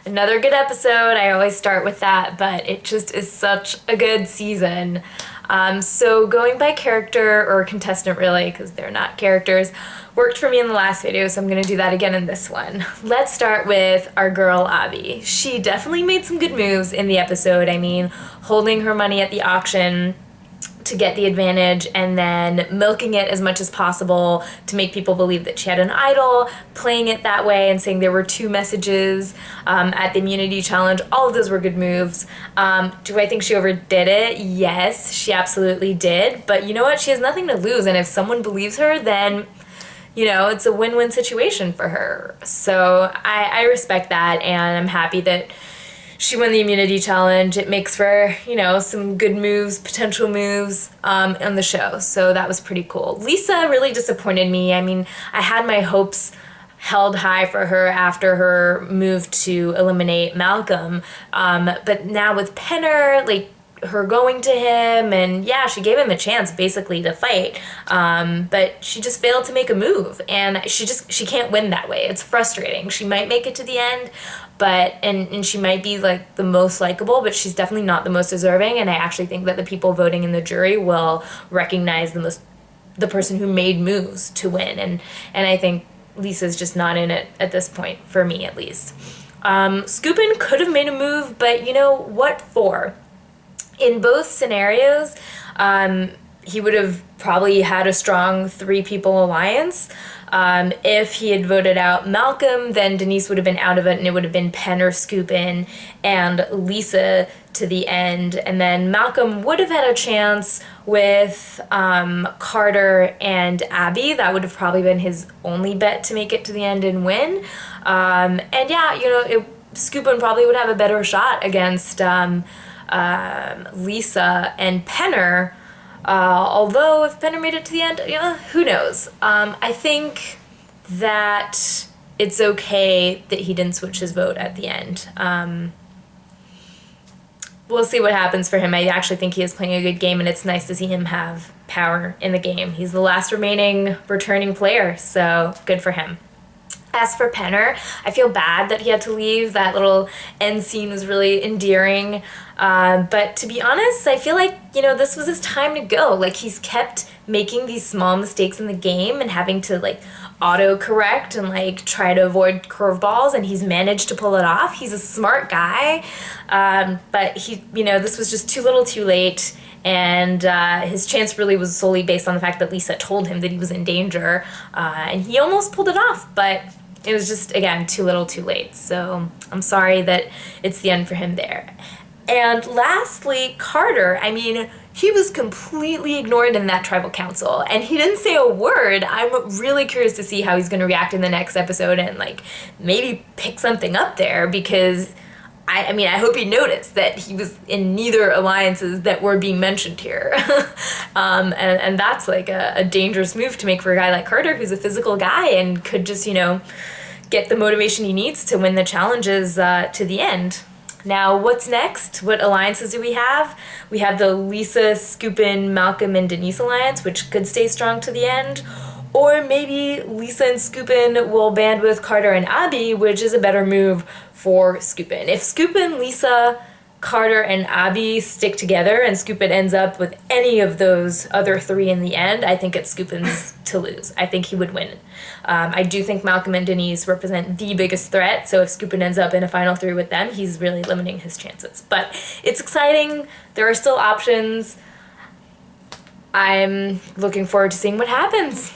Another good episode. I always start with that, but it just is such a good season. So going by character or contestant really, because they're not characters, worked for me in the last video, so I'm going to do that again in this one. Let's start with our girl Abi. She definitely made some good moves in the episode. I mean, holding her money at the auction to get the advantage and then milking it as much as possible to make people believe that she had an idol, playing it that way and saying there were two messages at the immunity challenge. All of those were good moves. Do I think she overdid it? Yes, she absolutely did. But you know what? She has nothing to lose, and if someone believes her, then it's a win-win situation for her. So I respect that, and I'm happy that she won the immunity challenge. It makes for, some good moves, potential moves on the show. So that was pretty cool. Lisa really disappointed me. I mean, I had my hopes held high for her after her move to eliminate Malcolm. But now with Penner, her going to him, and yeah, she gave him a chance basically to fight, but she just failed to make a move, and she can't win that way. It's frustrating. She might make it to the end, but and she might be the most likable, but she's definitely not the most deserving, and I actually think that the people voting in the jury will recognize the person who made moves to win, and I think Lisa's just not in it at this point, for me at least. Skupin could have made a move, but what for? In both scenarios, he would have probably had a strong three-people alliance. If he had voted out Malcolm, then Denise would have been out of it, and it would have been Penn or Skupin and Lisa to the end. And then Malcolm would have had a chance with Carter and Abby. That would have probably been his only bet to make it to the end and win. And yeah, Skupin probably would have a better shot against Lisa and Penner, although if Penner made it to the end, who knows. I think that it's okay that he didn't switch his vote at the end. We'll see what happens for him. I actually think he is playing a good game, and it's nice to see him have power in the game. He's the last remaining returning player, so good for him. As for Penner, I feel bad that he had to leave. That little end scene was really endearing. But to be honest, I feel like, this was his time to go. He's kept making these small mistakes in the game and having to, auto-correct and, try to avoid curveballs, and he's managed to pull it off. He's a smart guy. But this was just too little too late. And his chance really was solely based on the fact that Lisa told him that he was in danger. And he almost pulled it off, but it was just, again, too little too late. So I'm sorry that it's the end for him there. And lastly, Carter. I mean, he was completely ignored in that tribal council, and he didn't say a word. I'm really curious to see how he's going to react in the next episode and, maybe pick something up there, because I hope he noticed that he was in neither alliances that were being mentioned here. And that's a dangerous move to make for a guy like Carter, who's a physical guy and could just, get the motivation he needs to win the challenges to the end. Now, what's next? What alliances do we have? We have the Lisa, Skupin, Malcolm, and Denise alliance, which could stay strong to the end. Or maybe Lisa and Skupin will band with Carter and Abby, which is a better move for Skupin. If Skupin, Lisa, Carter, and Abby stick together and Skupin ends up with any of those other three in the end, I think it's Skupin's to lose. I think he would win. I do think Malcolm and Denise represent the biggest threat, so if Skupin ends up in a final three with them, he's really limiting his chances. But it's exciting. There are still options. I'm looking forward to seeing what happens.